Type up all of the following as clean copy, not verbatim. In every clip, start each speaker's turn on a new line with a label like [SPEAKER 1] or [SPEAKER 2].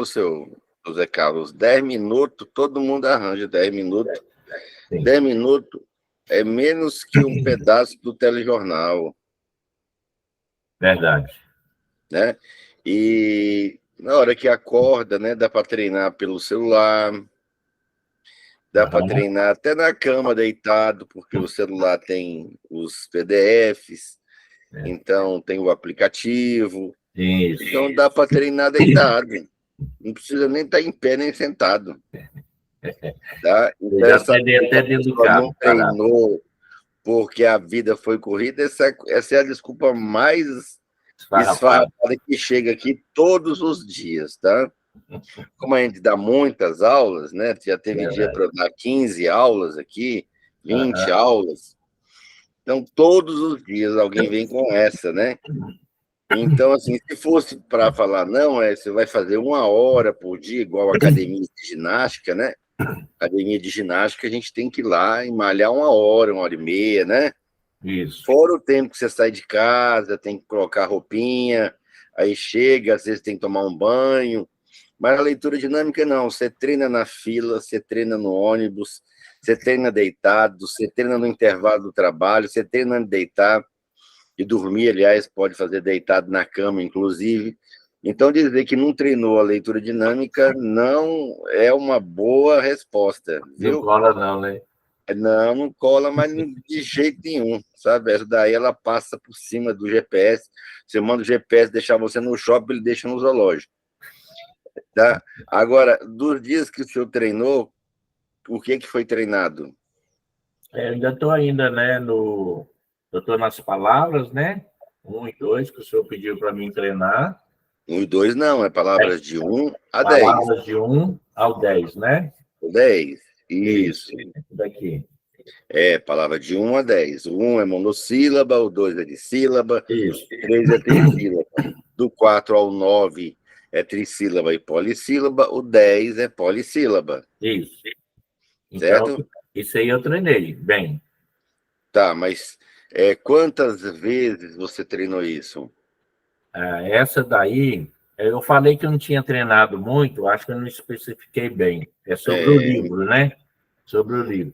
[SPEAKER 1] ô ô Zé Carlos, 10 minutos, todo mundo arranja 10 minutos.
[SPEAKER 2] Sim.
[SPEAKER 1] 10 minutos é menos que um pedaço do telejornal,
[SPEAKER 2] Verdade.
[SPEAKER 1] né? E na hora que acorda, né, dá para treinar pelo celular, dá para
[SPEAKER 2] Aham.
[SPEAKER 1] treinar até na cama deitado, porque o celular tem os PDFs, então tem o aplicativo,
[SPEAKER 2] Isso.
[SPEAKER 1] então dá para treinar deitado. Não precisa nem estar em pé nem sentado, tá?
[SPEAKER 2] Eu
[SPEAKER 1] Então
[SPEAKER 2] já
[SPEAKER 1] essa
[SPEAKER 2] treinei
[SPEAKER 1] coisa que
[SPEAKER 2] até
[SPEAKER 1] a
[SPEAKER 2] dentro do
[SPEAKER 1] pessoa não
[SPEAKER 2] carro, parado.
[SPEAKER 1] treinou porque a vida foi corrida, essa é a desculpa mais
[SPEAKER 2] Esfarrapado.
[SPEAKER 1] esfarrapada que chega aqui todos os dias, tá? Como a gente dá muitas aulas, né? Já teve dia
[SPEAKER 2] Verdade.
[SPEAKER 1] para dar 15 aulas aqui, 20
[SPEAKER 2] Aham.
[SPEAKER 1] aulas. Então, todos os dias alguém vem com essa, né? Então, assim, se fosse para falar, não, você vai fazer 1 hora por dia, igual a academia de ginástica, né? Academia de ginástica, a gente tem que ir lá e malhar 1 hora, 1 hora e meia, né?
[SPEAKER 2] Isso.
[SPEAKER 1] Fora o tempo que você sai de casa, tem que colocar roupinha, aí chega, às vezes tem que tomar um banho. Mas a leitura dinâmica não, você treina na fila, você treina no ônibus, você treina deitado, você treina no intervalo do trabalho, você treina de deitar e dormir, aliás, pode fazer deitado na cama, inclusive. Então, dizer que não treinou a leitura dinâmica não é uma boa resposta,
[SPEAKER 2] Não
[SPEAKER 1] viu?
[SPEAKER 2] cola, não, né?
[SPEAKER 1] Não, não cola, mas de jeito nenhum, sabe? Essa daí ela passa por cima do GPS. Você manda o GPS deixar você no shopping, ele deixa no zoológico. Tá? Agora, dos dias que o senhor treinou, o que foi treinado?
[SPEAKER 2] Ainda estou ainda, né, no... Eu estou nas palavras, né? 1 e 2, que o senhor pediu para mim treinar.
[SPEAKER 1] 1 e 2 não, é palavras de 1 a 10.
[SPEAKER 2] Palavras de 1 ao 10, né?
[SPEAKER 1] 10,
[SPEAKER 2] Isso,
[SPEAKER 1] isso.
[SPEAKER 2] daqui.
[SPEAKER 1] É, palavra de 1 a 10. O 1 é monossílaba, o 2 é dissílaba,
[SPEAKER 2] Isso,
[SPEAKER 1] o 3 é trissílaba. Do 4 ao 9 é trissílaba e polissílaba, o 10 é polissílaba,
[SPEAKER 2] isso. Então,
[SPEAKER 1] certo?
[SPEAKER 2] isso aí eu treinei bem.
[SPEAKER 1] Tá, mas quantas vezes você treinou isso?
[SPEAKER 2] Essa daí, eu falei que eu não tinha treinado muito, acho que eu não especifiquei bem. É sobre o
[SPEAKER 1] É,
[SPEAKER 2] livro, né? Sobre o livro.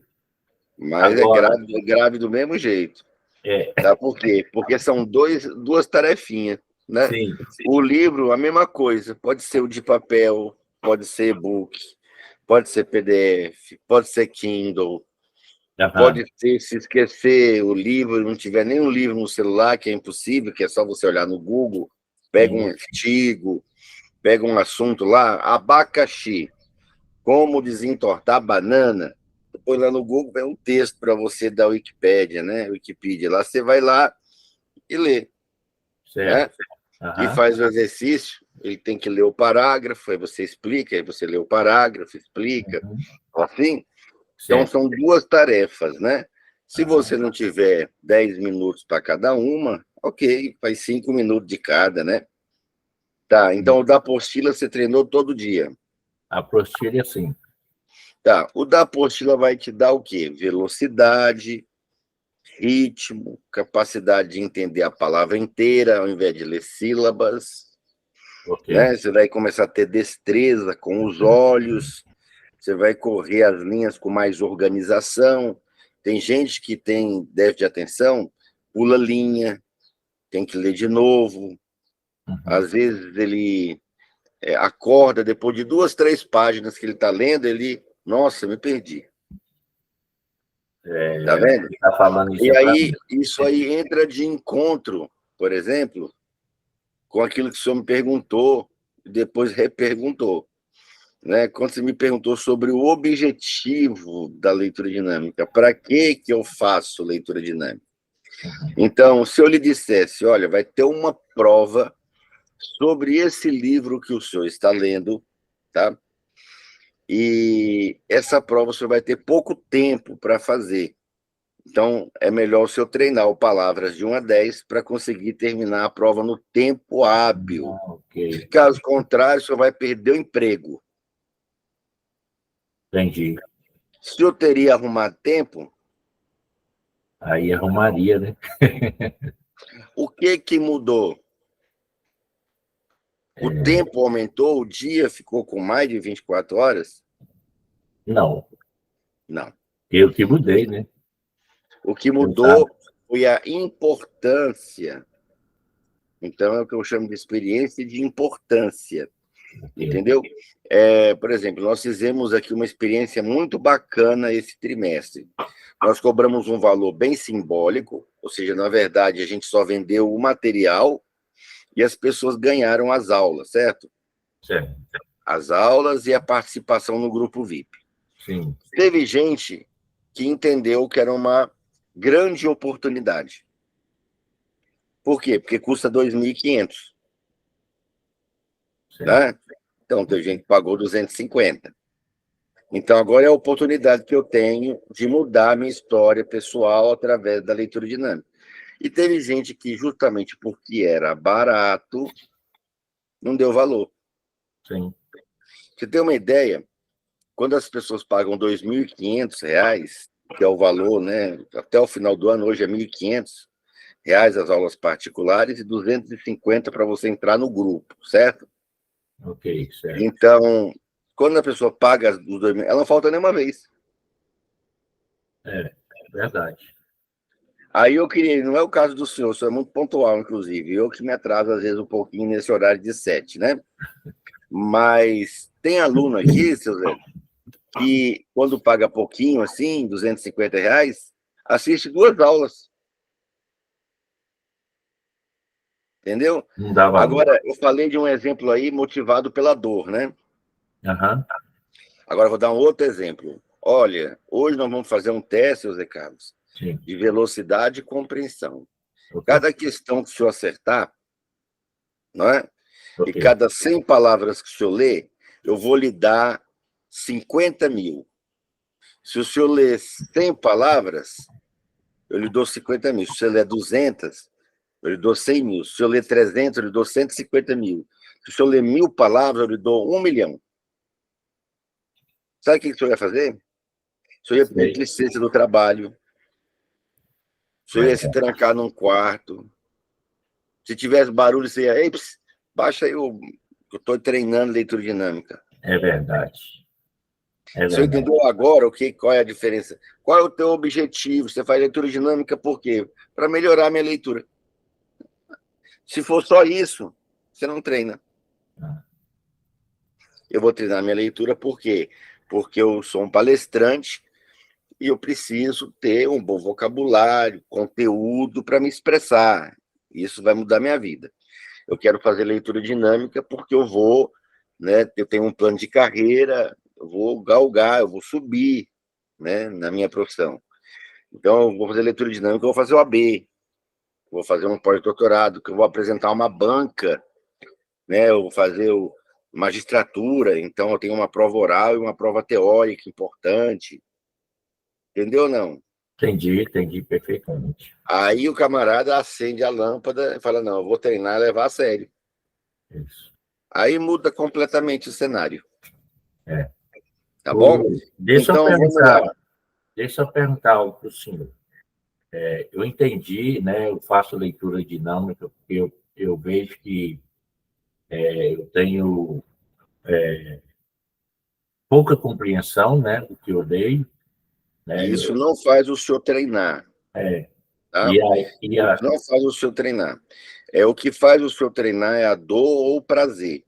[SPEAKER 1] mas
[SPEAKER 2] Agora,
[SPEAKER 1] é grave do mesmo jeito.
[SPEAKER 2] é,
[SPEAKER 1] Tá? Por quê? Porque são duas tarefinhas, né?
[SPEAKER 2] sim.
[SPEAKER 1] O livro, a mesma coisa. Pode ser o de papel, pode ser e-book, pode ser PDF, pode ser Kindle,
[SPEAKER 2] Aham.
[SPEAKER 1] pode ser, se esquecer o livro, não tiver nenhum livro no celular, que é impossível, que é só você olhar no Google, pega um
[SPEAKER 2] Sim.
[SPEAKER 1] artigo, pega um assunto lá, abacaxi, como desentortar banana. Põe lá no Google, vem um texto para você da Wikipédia, né? Wikipedia. Lá você vai lá e lê, né?
[SPEAKER 2] Certo.
[SPEAKER 1] E
[SPEAKER 2] Aham.
[SPEAKER 1] faz o exercício. Ele tem que ler o parágrafo, aí você explica, aí você lê o parágrafo, explica,
[SPEAKER 2] Uhum.
[SPEAKER 1] assim. Então,
[SPEAKER 2] Certo.
[SPEAKER 1] são duas tarefas, né? Se
[SPEAKER 2] Aham.
[SPEAKER 1] você não tiver 10 minutos para cada uma, ok, faz 5 minutos de cada, né? Tá, então o da apostila você treinou todo dia.
[SPEAKER 2] A apostila, sim.
[SPEAKER 1] Tá, o da apostila vai te dar o quê? Velocidade, ritmo, capacidade de entender a palavra inteira ao invés de ler sílabas,
[SPEAKER 2] Ok.
[SPEAKER 1] né? Você vai começar a ter destreza com os olhos, você vai correr as linhas com mais organização. Tem gente que tem déficit de atenção, pula linha, tem que ler de novo.
[SPEAKER 2] Uhum.
[SPEAKER 1] Às vezes ele acorda, depois de 2, 3 páginas que ele está lendo, ele, nossa, me perdi. Tá vendo?
[SPEAKER 2] Está falando isso
[SPEAKER 1] E
[SPEAKER 2] é para mim.
[SPEAKER 1] aí, isso aí entra de encontro, por exemplo, com aquilo que o senhor me perguntou, e depois reperguntou. Né? Quando você me perguntou sobre o objetivo da leitura dinâmica, para que eu faço leitura dinâmica? Então, se eu lhe dissesse, olha, vai ter uma prova sobre esse livro que o senhor está lendo, tá? E essa prova o senhor vai ter pouco tempo para fazer. Então, é melhor o senhor treinar o palavras de 1 a 10 para conseguir terminar a prova no tempo hábil.
[SPEAKER 2] Ok.
[SPEAKER 1] Caso contrário, o senhor vai perder o emprego.
[SPEAKER 2] Entendi.
[SPEAKER 1] Se eu teria arrumado tempo,
[SPEAKER 2] Aí arrumaria, né?
[SPEAKER 1] o que mudou? O tempo aumentou, o dia ficou com mais de 24 horas?
[SPEAKER 2] Não.
[SPEAKER 1] Não.
[SPEAKER 2] Eu que mudei, né?
[SPEAKER 1] O que mudou foi a importância. Então, é o que eu chamo de experiência de importância. Entendeu? Por exemplo, nós fizemos aqui uma experiência muito bacana esse trimestre. Nós cobramos um valor bem simbólico, ou seja, na verdade, a gente só vendeu o material e as pessoas ganharam as aulas, certo?
[SPEAKER 2] Certo.
[SPEAKER 1] As aulas e a participação no grupo VIP.
[SPEAKER 2] Sim.
[SPEAKER 1] Teve gente que entendeu que era uma grande oportunidade. Por quê? Porque custa 2.500. Né? Então, tem gente que pagou 250. Então, agora é a oportunidade que eu tenho de mudar a minha história pessoal através da leitura dinâmica. E teve gente que, justamente porque era barato, não deu valor.
[SPEAKER 2] Sim.
[SPEAKER 1] Você tem uma ideia? Quando as pessoas pagam R$ 2.500, que é o valor, né? Até o final do ano, hoje é R$ 1.500 as aulas particulares e 250 para você entrar no grupo, certo?
[SPEAKER 2] Ok, certo.
[SPEAKER 1] Então, quando a pessoa paga os 2.000, ela não falta nenhuma vez.
[SPEAKER 2] Verdade.
[SPEAKER 1] Aí eu queria, não é o caso do senhor, o senhor é muito pontual, inclusive. Eu que me atraso, às vezes, um pouquinho nesse horário de 7, né? Mas tem aluno aqui, seu Zé, que quando paga pouquinho, assim, R$ 250, assiste 2 aulas. Entendeu?
[SPEAKER 2] Não dá valor.
[SPEAKER 1] Agora, eu falei de um exemplo aí motivado pela dor, né?
[SPEAKER 2] Uhum.
[SPEAKER 1] Agora, eu vou dar um outro exemplo. Olha, hoje nós vamos fazer um teste, Zé Carlos,
[SPEAKER 2] Sim.
[SPEAKER 1] de velocidade e compreensão.
[SPEAKER 2] Okay.
[SPEAKER 1] Cada questão que o senhor acertar, não é?
[SPEAKER 2] Okay.
[SPEAKER 1] E cada 100 palavras que o senhor lê, eu vou lhe dar 50.000. Se o senhor lê 100 palavras, eu lhe dou 50.000. Se o senhor lê 200, eu lhe dou 100.000. Se o senhor lê 300, eu lhe dou 150.000. Se o senhor lê 1.000 palavras, eu lhe dou 1.000.000. Sabe o que o senhor ia fazer? O senhor ia pedir licença do trabalho. O senhor ia se trancar num quarto. Se tivesse barulho, você ia... Ei, baixa aí, eu estou treinando leitura dinâmica.
[SPEAKER 2] É verdade.
[SPEAKER 1] Você entendeu agora qual é a diferença? Qual é o teu objetivo? Você faz leitura dinâmica por quê? Para melhorar a minha leitura. Se for só isso, você não treina. Eu vou treinar minha leitura por quê? Porque eu sou um palestrante e eu preciso ter um bom vocabulário, conteúdo para me expressar. Isso vai mudar minha vida. Eu quero fazer leitura dinâmica porque eu vou, né? Eu tenho um plano de carreira, eu vou galgar, eu vou subir, né? Na minha profissão. Então, eu vou fazer leitura dinâmica, eu vou fazer o AB, vou fazer um pós-doutorado, que eu vou apresentar uma banca, né? Eu vou fazer magistratura, então eu tenho uma prova oral e uma prova teórica importante. Entendeu ou não?
[SPEAKER 2] Entendi perfeitamente.
[SPEAKER 1] Aí o camarada acende a lâmpada e fala, não, eu vou treinar e levar a sério.
[SPEAKER 2] Isso.
[SPEAKER 1] Aí muda completamente o cenário. Tá bom?
[SPEAKER 2] Deixa
[SPEAKER 1] então, vamos lá.
[SPEAKER 2] Deixa eu perguntar algo para o senhor. Eu entendi, né? Eu faço leitura dinâmica, porque eu vejo que eu tenho pouca compreensão, né, do que eu leio. Né?
[SPEAKER 1] Isso não faz o senhor treinar. Tá? Isso não faz o senhor treinar. O que faz o senhor treinar é a dor ou o prazer.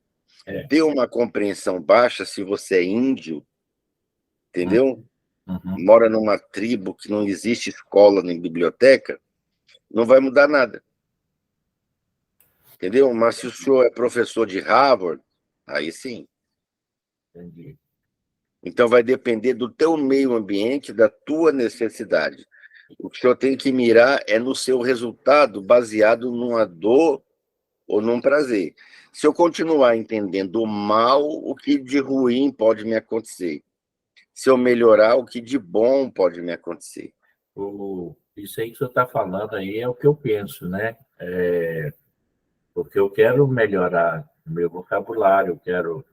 [SPEAKER 1] Ter uma compreensão baixa, se você é índio, entendeu? Mora numa tribo que não existe escola nem biblioteca, não vai mudar nada. Entendeu? Mas se o senhor é professor de Harvard, aí sim.
[SPEAKER 2] Entendi.
[SPEAKER 1] Então vai depender do teu meio ambiente, da tua necessidade. O que o senhor tem que mirar é no seu resultado baseado numa dor ou num prazer. Se eu continuar entendendo o mal, o que de ruim pode me acontecer? Se eu melhorar, o que de bom pode me acontecer?
[SPEAKER 2] Isso aí que o senhor está falando aí é o que eu penso, né? Porque eu quero melhorar o meu vocabulário, eu quero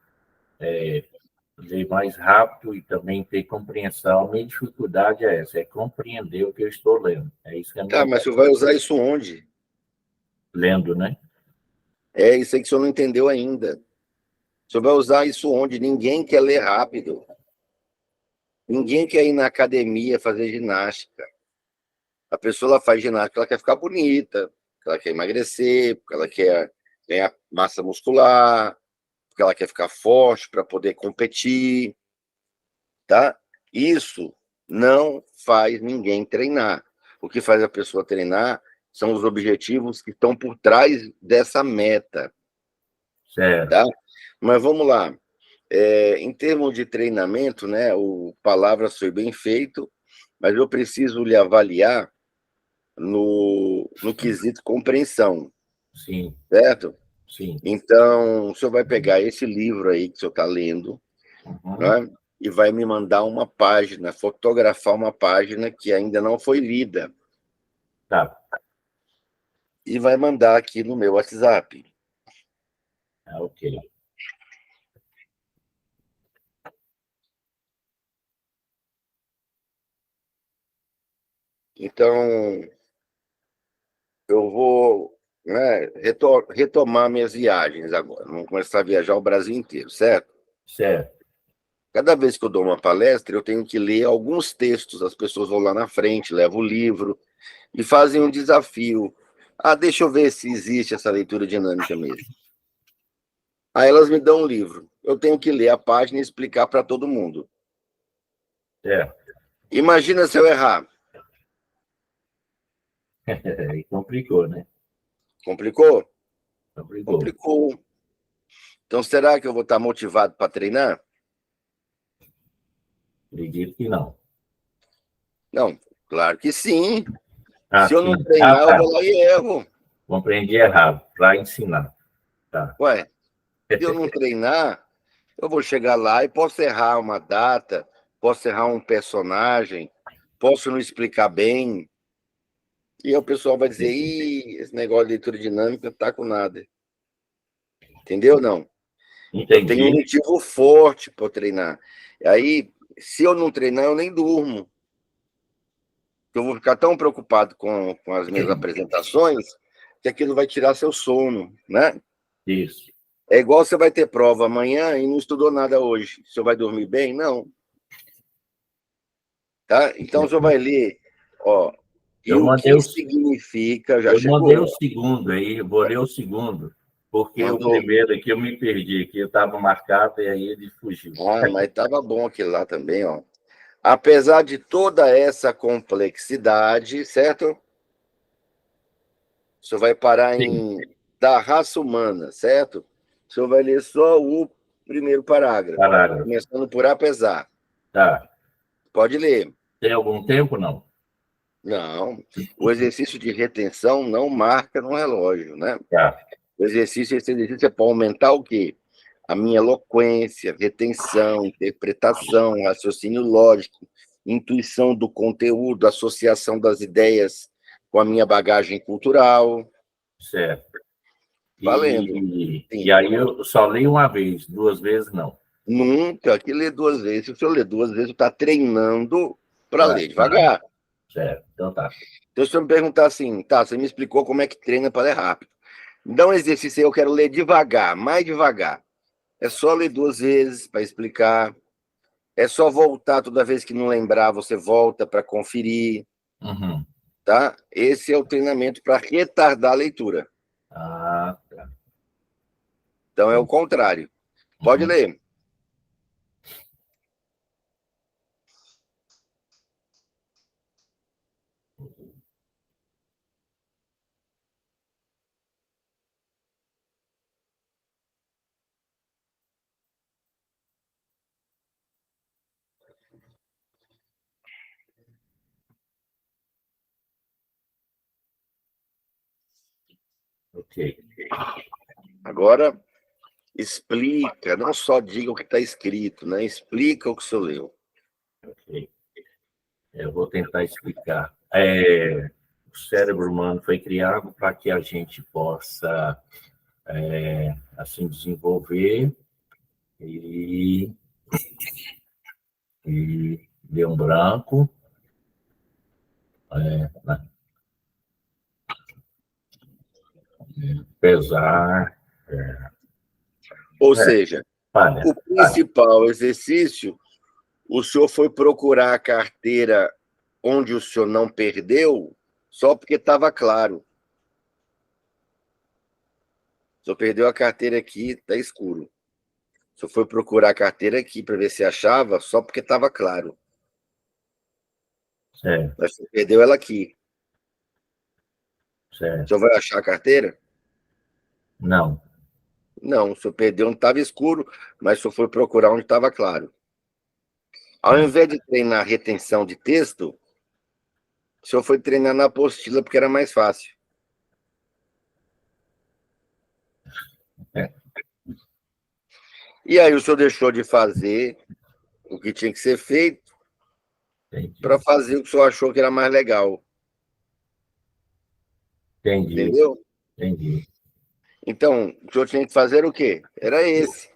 [SPEAKER 2] ler mais rápido e também ter compreensão. A minha dificuldade é essa, é compreender o que eu estou lendo. É isso que a minha
[SPEAKER 1] Tá, mas você vai usar isso onde?
[SPEAKER 2] lendo, né?
[SPEAKER 1] É isso aí que o senhor não entendeu ainda. O senhor vai usar isso onde? Ninguém quer ler rápido. Ninguém quer ir na academia fazer ginástica. A pessoa ela faz ginástica porque ela quer ficar bonita, porque ela quer emagrecer, porque ela quer ganhar massa muscular, porque ela quer ficar forte para poder competir, tá? Isso não faz ninguém treinar. O que faz a pessoa treinar são os objetivos que estão por trás dessa meta,
[SPEAKER 2] Certo.
[SPEAKER 1] tá? Mas vamos lá. Em termos de treinamento, né, o Palavras foi bem feito, mas eu preciso lhe avaliar no quesito compreensão,
[SPEAKER 2] Sim,
[SPEAKER 1] certo?
[SPEAKER 2] sim.
[SPEAKER 1] Então, o senhor vai pegar esse livro aí que o senhor está lendo,
[SPEAKER 2] Uhum.
[SPEAKER 1] né, e vai me mandar uma página, fotografar uma página que ainda não foi lida,
[SPEAKER 2] Tá.
[SPEAKER 1] e vai mandar aqui no meu WhatsApp.
[SPEAKER 2] Ok.
[SPEAKER 1] Então, eu vou, né, retomar minhas viagens agora. Vamos começar a viajar o Brasil inteiro, certo?
[SPEAKER 2] Certo.
[SPEAKER 1] Cada vez que eu dou uma palestra, eu tenho que ler alguns textos. As pessoas vão lá na frente, levam o livro e fazem um desafio. Ah, deixa eu ver se existe essa leitura dinâmica mesmo. Aí elas me dão um livro. Eu tenho que ler a página e explicar para todo mundo.
[SPEAKER 2] Certo.
[SPEAKER 1] Imagina se eu errar.
[SPEAKER 2] Aí complicou, né?
[SPEAKER 1] Complicou?
[SPEAKER 2] Complicou.
[SPEAKER 1] Complicou. Então, será que eu vou estar motivado para treinar?
[SPEAKER 2] Acredito que não.
[SPEAKER 1] Não, claro que sim.
[SPEAKER 2] Ah,
[SPEAKER 1] Se eu não
[SPEAKER 2] sim. Ah,
[SPEAKER 1] treinar, eu
[SPEAKER 2] tá.
[SPEAKER 1] vou lá e erro.
[SPEAKER 2] Compreendi errado. Para ensinar. Tá.
[SPEAKER 1] Ué, se eu não treinar, eu vou chegar lá e posso errar uma data, posso errar um personagem, posso não explicar bem, e aí o pessoal vai dizer, ih, esse negócio de leitura dinâmica não tá com nada. Entendeu? Não. Eu tenho um
[SPEAKER 2] Entendi.
[SPEAKER 1] motivo forte para treinar. Aí, se eu não treinar, eu nem durmo. Eu vou ficar tão preocupado com as minhas apresentações que aquilo vai tirar seu sono, né?
[SPEAKER 2] Isso.
[SPEAKER 1] É igual você vai ter prova amanhã e não estudou nada hoje. O senhor vai dormir bem? Não. Tá? Então, o senhor vai ler, ó, e
[SPEAKER 2] Eu
[SPEAKER 1] o
[SPEAKER 2] mandei
[SPEAKER 1] que
[SPEAKER 2] o,
[SPEAKER 1] significa, já
[SPEAKER 2] eu mandei o
[SPEAKER 1] chegou,
[SPEAKER 2] segundo aí, eu vou ler o segundo, porque o
[SPEAKER 1] mandou.
[SPEAKER 2] primeiro aqui eu me perdi, aqui eu estava marcado e aí ele fugiu.
[SPEAKER 1] Ah, mas estava bom aquele lá também, ó. Apesar de toda essa complexidade, certo? O senhor vai parar
[SPEAKER 2] Sim.
[SPEAKER 1] em da raça humana, certo? O senhor vai ler só o primeiro parágrafo,
[SPEAKER 2] Parágrafo.
[SPEAKER 1] começando por apesar.
[SPEAKER 2] Tá.
[SPEAKER 1] Pode ler.
[SPEAKER 2] Tem algum tempo, não?
[SPEAKER 1] Não, o exercício de retenção não marca no relógio, né?
[SPEAKER 2] Tá.
[SPEAKER 1] Esse exercício é para aumentar o quê? A minha eloquência, retenção, interpretação, raciocínio lógico, intuição do conteúdo, associação das ideias com a minha bagagem cultural.
[SPEAKER 2] Certo.
[SPEAKER 1] Valendo.
[SPEAKER 2] E
[SPEAKER 1] Sim.
[SPEAKER 2] aí eu só leio uma vez, duas vezes não.
[SPEAKER 1] Nunca que ler duas vezes. Se o senhor ler duas vezes, está treinando para
[SPEAKER 2] Tá.
[SPEAKER 1] ler devagar.
[SPEAKER 2] Certo. Então tá.
[SPEAKER 1] Então, se eu me perguntar assim, tá, você me explicou como é que treina para ler rápido. Me dá um exercício aí, eu quero ler devagar, mais devagar. É só ler duas vezes para explicar. É só voltar toda vez que não lembrar, você volta para conferir,
[SPEAKER 2] Uhum.
[SPEAKER 1] tá? Esse é o treinamento para retardar a leitura.
[SPEAKER 2] Ah, tá.
[SPEAKER 1] Então é o contrário. Pode
[SPEAKER 2] Uhum.
[SPEAKER 1] ler.
[SPEAKER 2] Ok.
[SPEAKER 1] Agora explica, não só diga o que está escrito, né? Explica o que o senhor leu.
[SPEAKER 2] Ok. Eu vou tentar explicar. O cérebro humano foi criado para que a gente possa assim desenvolver e, e ler um branco, né? Pesar,
[SPEAKER 1] Ou seja,
[SPEAKER 2] Falha.
[SPEAKER 1] o principal exercício, o senhor foi procurar a carteira onde o senhor não perdeu só porque estava claro. O senhor perdeu a carteira aqui, está escuro. O senhor foi procurar a carteira aqui para ver se achava só porque estava claro.
[SPEAKER 2] Certo,
[SPEAKER 1] Mas o senhor perdeu ela aqui. O
[SPEAKER 2] certo.
[SPEAKER 1] senhor vai achar a carteira?
[SPEAKER 2] Não,
[SPEAKER 1] Não, o senhor perdeu onde estava escuro, mas o senhor foi procurar onde estava claro. Ao invés de treinar retenção de texto, o senhor foi treinar na apostila porque era mais fácil.
[SPEAKER 2] É.
[SPEAKER 1] E aí o senhor deixou de fazer o que tinha que ser feito para
[SPEAKER 2] Entendi.
[SPEAKER 1] fazer o que o senhor achou que era mais legal.
[SPEAKER 2] Entendi,
[SPEAKER 1] Entendeu?
[SPEAKER 2] entendi.
[SPEAKER 1] Então, o senhor tinha que fazer o quê? Era esse.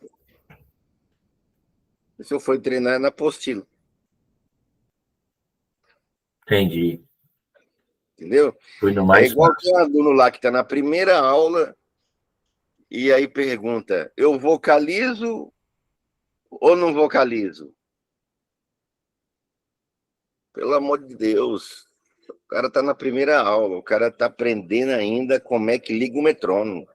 [SPEAKER 1] O senhor foi treinar na apostila.
[SPEAKER 2] Entendi.
[SPEAKER 1] Entendeu?
[SPEAKER 2] Fui no
[SPEAKER 1] É
[SPEAKER 2] mais
[SPEAKER 1] igual
[SPEAKER 2] fácil.
[SPEAKER 1] tem um aluno lá que está na primeira aula e aí pergunta: eu vocalizo ou não vocalizo? Pelo amor de Deus. O cara está na primeira aula, o cara está aprendendo ainda como é que liga o metrônomo.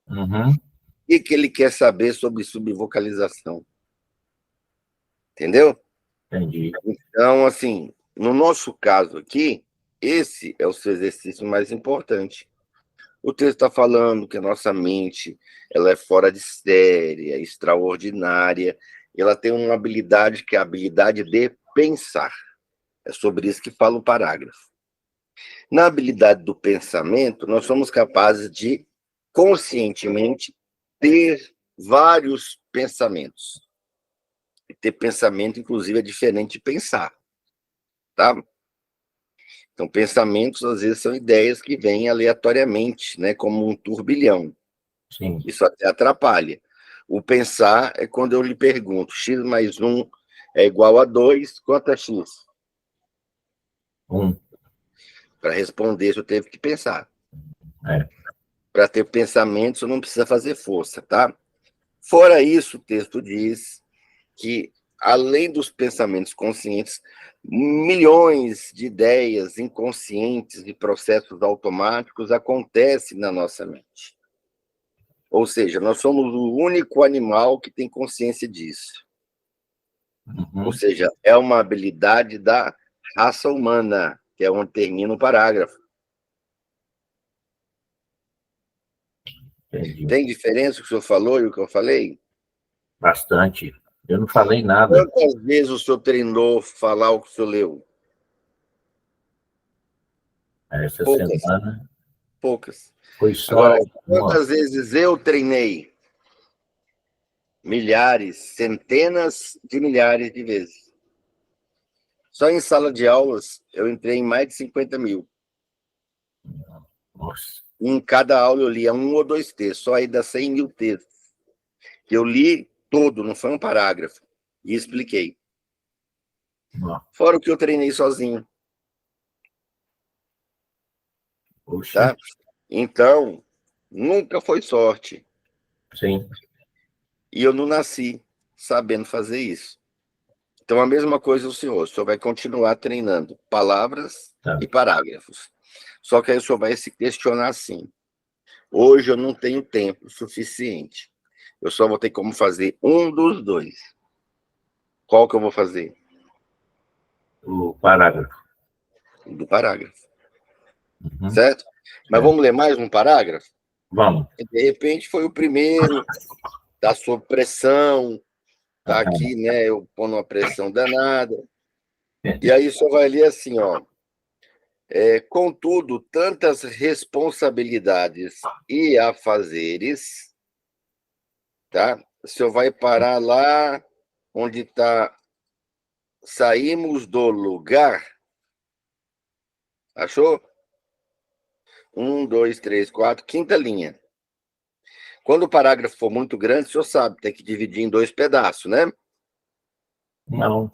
[SPEAKER 2] Uhum,
[SPEAKER 1] O que ele quer saber sobre subvocalização? Entendeu?
[SPEAKER 2] entendi.
[SPEAKER 1] Então, assim, no nosso caso aqui, esse é o seu exercício mais importante. O texto está falando que a nossa mente ela é fora de série, é extraordinária, e ela tem uma habilidade que é a habilidade de pensar. É sobre isso que fala o parágrafo. Na habilidade do pensamento, nós somos capazes de conscientemente ter vários pensamentos. E ter pensamento, inclusive, é diferente de pensar, tá? Então, pensamentos, às vezes, são ideias que vêm aleatoriamente, né, como um turbilhão.
[SPEAKER 2] Sim.
[SPEAKER 1] Isso até atrapalha. O pensar é quando eu lhe pergunto, x mais 1 é igual a 2, quanto é x? Para responder, eu teve que pensar.
[SPEAKER 2] É.
[SPEAKER 1] Para ter pensamentos, eu não precisa fazer força, tá? Fora isso, o texto diz que, além dos pensamentos conscientes, milhões de ideias inconscientes e processos automáticos acontecem na nossa mente. Ou seja, nós somos o único animal que tem consciência disso. Ou
[SPEAKER 2] Uhum,
[SPEAKER 1] seja, é uma habilidade da raça humana, que é onde termina o parágrafo.
[SPEAKER 2] entendi.
[SPEAKER 1] Tem diferença o que o senhor falou e o que eu falei?
[SPEAKER 2] Bastante. Eu não falei nada
[SPEAKER 1] Quantas vezes o senhor treinou falar o que o senhor leu?
[SPEAKER 2] essa
[SPEAKER 1] Poucas,
[SPEAKER 2] semana.
[SPEAKER 1] poucas.
[SPEAKER 2] Foi só
[SPEAKER 1] Agora,
[SPEAKER 2] uma.
[SPEAKER 1] quantas vezes eu treinei? Milhares, centenas de milhares de vezes. Só em sala de aulas, eu entrei em mais de 50 mil.
[SPEAKER 2] Nossa.
[SPEAKER 1] Em cada aula eu lia 1 ou 2 textos, só aí dá 100 mil textos. Eu li todo, não foi um parágrafo. E expliquei.
[SPEAKER 2] Nossa.
[SPEAKER 1] Fora o que eu treinei sozinho,
[SPEAKER 2] Poxa.
[SPEAKER 1] tá? Então, nunca foi sorte.
[SPEAKER 2] Sim.
[SPEAKER 1] E eu não nasci sabendo fazer isso. Então, a mesma coisa o senhor vai continuar treinando palavras
[SPEAKER 2] Tá.
[SPEAKER 1] e parágrafos. Só que aí o senhor vai se questionar assim: hoje eu não tenho tempo suficiente. Eu só vou ter como fazer um dos dois. Qual que eu vou fazer?
[SPEAKER 2] O parágrafo.
[SPEAKER 1] Do parágrafo,
[SPEAKER 2] Uhum,
[SPEAKER 1] certo? Mas
[SPEAKER 2] certo.
[SPEAKER 1] vamos ler mais um parágrafo?
[SPEAKER 2] Vamos.
[SPEAKER 1] De repente foi o primeiro, tá sob pressão, tá aqui, né? Eu pondo uma pressão danada. E aí só vai ler assim, ó. Contudo, tantas responsabilidades e afazeres, tá? O senhor vai parar lá onde está saímos do lugar. Achou? 1, 2, 3, 4, quinta linha. Quando o parágrafo for muito grande, o senhor sabe, tem que dividir em 2 pedaços, né?
[SPEAKER 2] Não.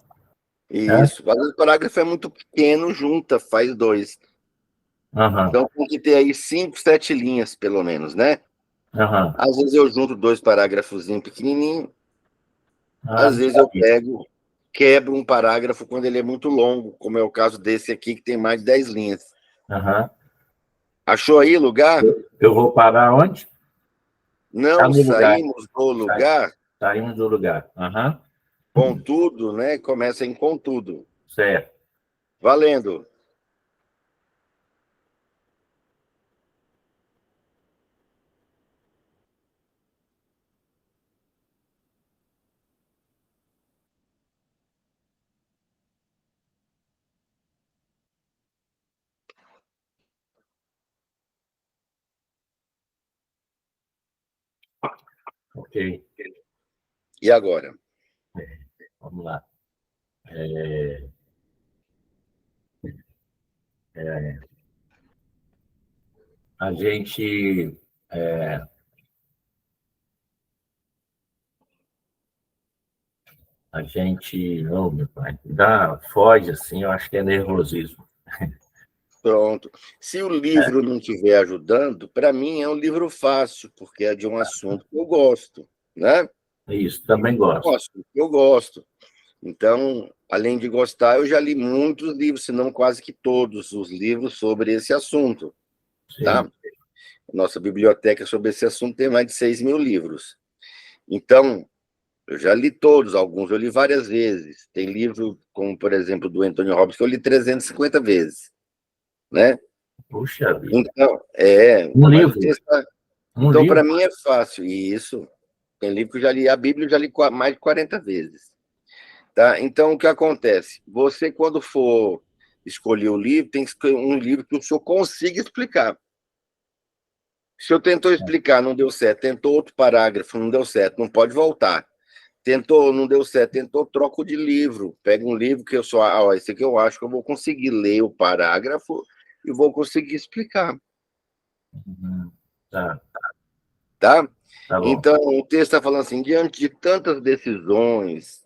[SPEAKER 2] É?
[SPEAKER 1] Isso. Às vezes o parágrafo é muito pequeno, junta, faz 2.
[SPEAKER 2] Aham.
[SPEAKER 1] Então tem que ter aí 5, 7 linhas, pelo menos, né?
[SPEAKER 2] Aham.
[SPEAKER 1] Às vezes eu junto 2 parágrafozinhos pequenininhos,
[SPEAKER 2] Ah,
[SPEAKER 1] às vezes eu pego, quebro um parágrafo quando ele é muito longo, como é o caso desse aqui, que tem mais de 10 linhas.
[SPEAKER 2] aham.
[SPEAKER 1] Achou aí lugar?
[SPEAKER 2] Eu vou parar onde? Está
[SPEAKER 1] Não
[SPEAKER 2] no lugar.
[SPEAKER 1] saímos do lugar,
[SPEAKER 2] Saímos do lugar. Aham.
[SPEAKER 1] contudo, né? Começa em contudo.
[SPEAKER 2] Certo.
[SPEAKER 1] Valendo.
[SPEAKER 2] Ok.
[SPEAKER 1] E agora?
[SPEAKER 2] Vamos lá. É, é, a gente. é, a gente. Oh, meu pai. Foge assim, eu acho que é nervosismo.
[SPEAKER 1] Pronto. Se o livro não estiver ajudando, para mim é um livro fácil, porque é de um assunto que eu gosto, né?
[SPEAKER 2] Isso, também gosto.
[SPEAKER 1] Eu gosto. Então, além de gostar, eu já li muitos livros, se não quase que todos os livros sobre esse assunto,
[SPEAKER 2] Sim.
[SPEAKER 1] tá? Nossa biblioteca sobre esse assunto tem mais de 6.000 livros. Então, eu já li todos, alguns eu li várias vezes. Tem livro, como, por exemplo, do Anthony Robbins, que eu li 350 vezes, né?
[SPEAKER 2] Puxa vida.
[SPEAKER 1] Então,
[SPEAKER 2] Um
[SPEAKER 1] mas o
[SPEAKER 2] livro.
[SPEAKER 1] texto...
[SPEAKER 2] Um
[SPEAKER 1] Então, para
[SPEAKER 2] livro.
[SPEAKER 1] mim é fácil. E isso, tem livro que eu já li, a Bíblia eu já li mais de 40 vezes. Tá? Então, o que acontece? Você, quando for escolher o livro, tem que escolher um livro que o senhor consiga explicar. Se eu tentou explicar, não deu certo, tentou outro parágrafo, não deu certo, não pode voltar. Tentou, não deu certo, tentou, troco de livro. Pega um livro que eu só, esse aqui eu acho que eu vou conseguir ler o parágrafo e vou conseguir explicar,
[SPEAKER 2] Tá,
[SPEAKER 1] tá?
[SPEAKER 2] tá bom.
[SPEAKER 1] Então, o texto está falando assim, diante de tantas decisões,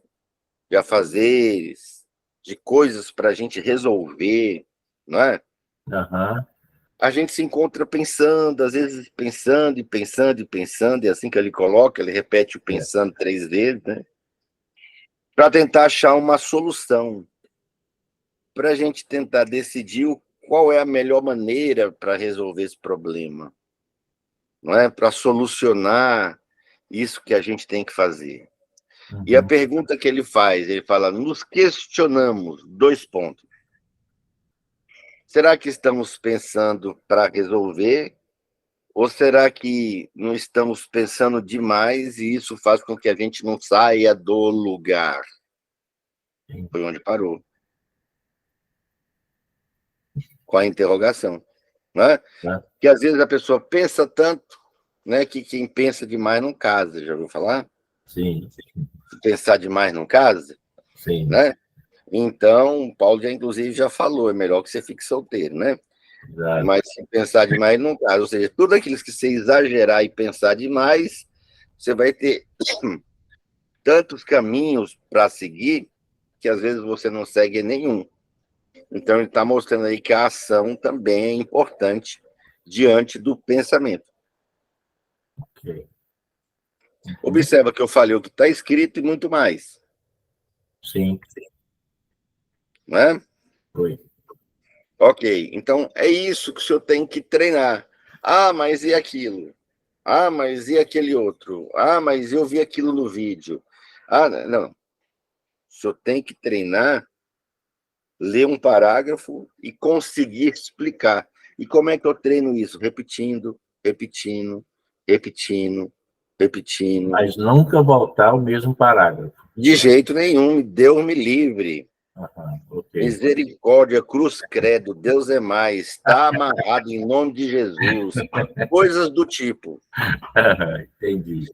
[SPEAKER 1] de afazeres, de coisas para a gente resolver, não é?
[SPEAKER 2] Aham.
[SPEAKER 1] A gente se encontra pensando, às vezes pensando e pensando e pensando, e assim que ele coloca, ele repete o
[SPEAKER 2] É.
[SPEAKER 1] pensando 3 vezes, né? Para tentar achar uma solução, para a gente tentar decidir qual é a melhor maneira para resolver esse problema, não é? Para solucionar isso que a gente tem que fazer. E a
[SPEAKER 2] Uhum.
[SPEAKER 1] pergunta que ele faz, ele fala, nos questionamos, 2 pontos. Será que estamos pensando para resolver? Ou será que não estamos pensando demais e isso faz com que a gente não saia do lugar?
[SPEAKER 2] Sim.
[SPEAKER 1] Foi onde parou, com a interrogação. Né?
[SPEAKER 2] Tá.
[SPEAKER 1] Que às vezes a pessoa pensa tanto, né, que quem pensa demais não casa, já ouviu falar?
[SPEAKER 2] Sim,
[SPEAKER 1] Se pensar demais não casa,
[SPEAKER 2] sim.
[SPEAKER 1] né? Então, Paulo já inclusive já falou, é melhor que você fique solteiro, né?
[SPEAKER 2] Exato.
[SPEAKER 1] Mas se pensar demais não casa, ou seja, tudo aquilo que você exagerar e pensar demais, você vai ter tantos caminhos para seguir que às vezes você não segue nenhum. Então, ele está mostrando aí que a ação também é importante diante do pensamento.
[SPEAKER 2] Ok. Uhum.
[SPEAKER 1] Observa que eu falei o que está escrito e muito mais.
[SPEAKER 2] Sim,
[SPEAKER 1] Né?
[SPEAKER 2] foi.
[SPEAKER 1] Ok, então é isso que o senhor tem que treinar. Ah, mas e aquilo? Ah, mas e aquele outro? Ah, mas eu vi aquilo no vídeo. Ah, não. O senhor tem que treinar, ler um parágrafo e conseguir explicar. E como é que eu treino isso? Repetindo, repetindo, repetindo, repetindo.
[SPEAKER 2] Mas nunca voltar ao mesmo parágrafo.
[SPEAKER 1] De jeito nenhum, Deus me livre.
[SPEAKER 2] Aham, ok.
[SPEAKER 1] Misericórdia, cruz credo, Deus é mais, está amarrado em nome de Jesus. Coisas do tipo.
[SPEAKER 2] Entendi.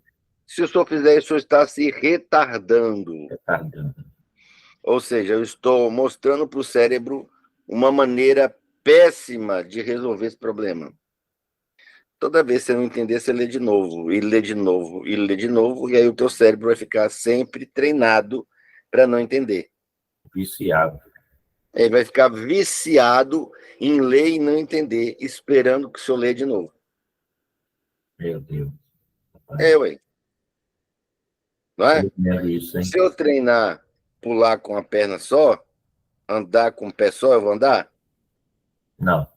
[SPEAKER 1] Se o senhor fizer isso, o senhor está se retardando.
[SPEAKER 2] Retardando.
[SPEAKER 1] Ou seja, eu estou mostrando para o cérebro uma maneira péssima de resolver esse problema. Toda vez que você não entender, você lê de novo, e lê de novo, e lê de novo, e aí o teu cérebro vai ficar sempre treinado para não entender.
[SPEAKER 2] Viciado.
[SPEAKER 1] Ele vai ficar viciado em ler e não entender, esperando que o senhor lê de novo.
[SPEAKER 2] Meu Deus.
[SPEAKER 1] Ué. Não é?
[SPEAKER 2] Eu entendo isso, hein?
[SPEAKER 1] Se eu treinar, pular com a perna só, andar com o pé só, eu vou andar?
[SPEAKER 2] Não.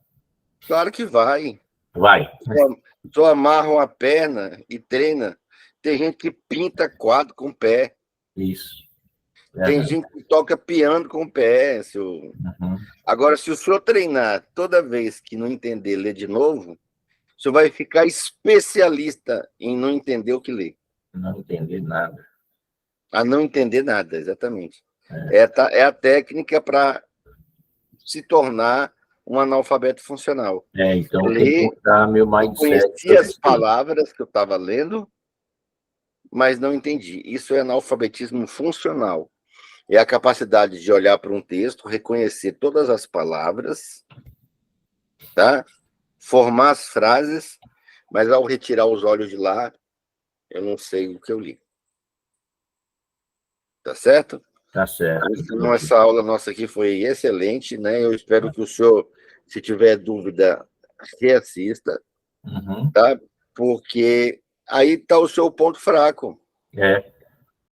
[SPEAKER 1] Claro que vai.
[SPEAKER 2] Vai.
[SPEAKER 1] Só amarra uma perna e treina. Tem gente que pinta quadro com o pé.
[SPEAKER 2] Isso.
[SPEAKER 1] Tem
[SPEAKER 2] Verdade.
[SPEAKER 1] gente que toca piano com o pé.
[SPEAKER 2] Uhum.
[SPEAKER 1] Agora, se o senhor treinar toda vez que não entender, ler de novo, o senhor vai ficar especialista em não entender o que lê.
[SPEAKER 2] Não entendi nada.
[SPEAKER 1] A não entender nada, exatamente. É a técnica para se tornar um analfabeto funcional.
[SPEAKER 2] Então tem que
[SPEAKER 1] Ler,
[SPEAKER 2] mudar meu
[SPEAKER 1] eu
[SPEAKER 2] mindset
[SPEAKER 1] conheci
[SPEAKER 2] sobre
[SPEAKER 1] as
[SPEAKER 2] isso aí.
[SPEAKER 1] palavras que eu estava lendo, mas não entendi. Isso é analfabetismo funcional. É a capacidade de olhar para um texto, reconhecer todas as palavras, tá? Formar as frases, mas ao retirar os olhos de lá, eu não sei o que eu li. Tá certo?
[SPEAKER 2] Tá certo.
[SPEAKER 1] Então, essa aula nossa aqui foi excelente, né? Eu espero que o senhor, se tiver dúvida, reassista,
[SPEAKER 2] Uhum.
[SPEAKER 1] tá? Porque aí está o seu ponto fraco.